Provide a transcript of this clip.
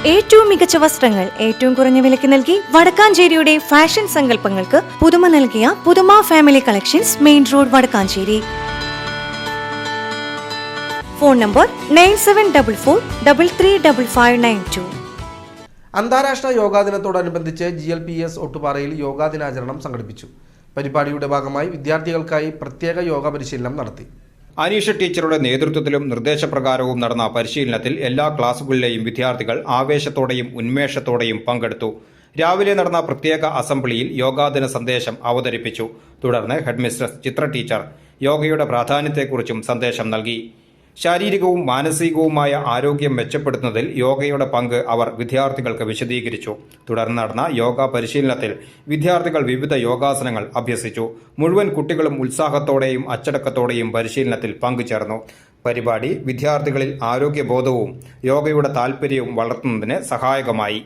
ഏറ്റവും മികച്ച വസ്ത്രങ്ങൾ ഏറ്റവും കുറഞ്ഞ വിലയ്ക്ക് നൽകി വടക്കാഞ്ചേരിയുടെ ഫാഷൻ സങ്കല്പങ്ങൾക്ക് പുതുമ നൽകിയ പുതുമ family collections, main road, Vadakkanchery. Phone number 9744335592. അന്താരാഷ്ട്ര യോഗാ ദിനത്തോടനുബന്ധിച്ച് GLPS ഒട്ടുപാറയിൽ യോഗാ ദിനാചരണം സംഘടിപ്പിച്ചു. പരിപാടിയുടെ ഭാഗമായി വിദ്യാർത്ഥികൾക്കായി പ്രത്യേക യോഗ പരിശീലനം നടത്തി. അനീഷ ടീച്ചറുടെ നേതൃത്വത്തിലും നിർദ്ദേശപ്രകാരവും നടന്ന പരിശീലനത്തിൽ എല്ലാ ക്ലാസുകളിലെയും വിദ്യാർത്ഥികൾ ആവേശത്തോടെയും ഉന്മേഷത്തോടെയും പങ്കെടുത്തു. രാവിലെ നടന്ന പ്രത്യേക അസംബ്ലിയിൽ യോഗാദിന സന്ദേശം അവതരിപ്പിച്ചു. തുടർന്ന് ഹെഡ്മിസ്ട്രസ് ചിത്ര ടീച്ചർ യോഗയുടെ പ്രാധാന്യത്തെക്കുറിച്ചും സന്ദേശം നൽകി. ശാരീരികവും മാനസികവുമായ ആരോഗ്യം മെച്ചപ്പെടുത്തുന്നതിൽ യോഗയുടെ പങ്ക് അവർ വിദ്യാർത്ഥികൾക്ക് വിശദീകരിച്ചു. തുടർന്ന് നടന്ന യോഗ പരിശീലനത്തിൽ വിദ്യാർത്ഥികൾ വിവിധ യോഗാസനങ്ങൾ അഭ്യസിച്ചു. മുഴുവൻ കുട്ടികളും ഉത്സാഹത്തോടെയും അച്ചടക്കത്തോടെയും പരിശീലനത്തിൽ പങ്കുചേർന്നു. പരിപാടി വിദ്യാർത്ഥികളിൽ ആരോഗ്യബോധവും യോഗയുടെ താൽപ്പര്യവും വളർത്തുന്നതിന് സഹായകമായി.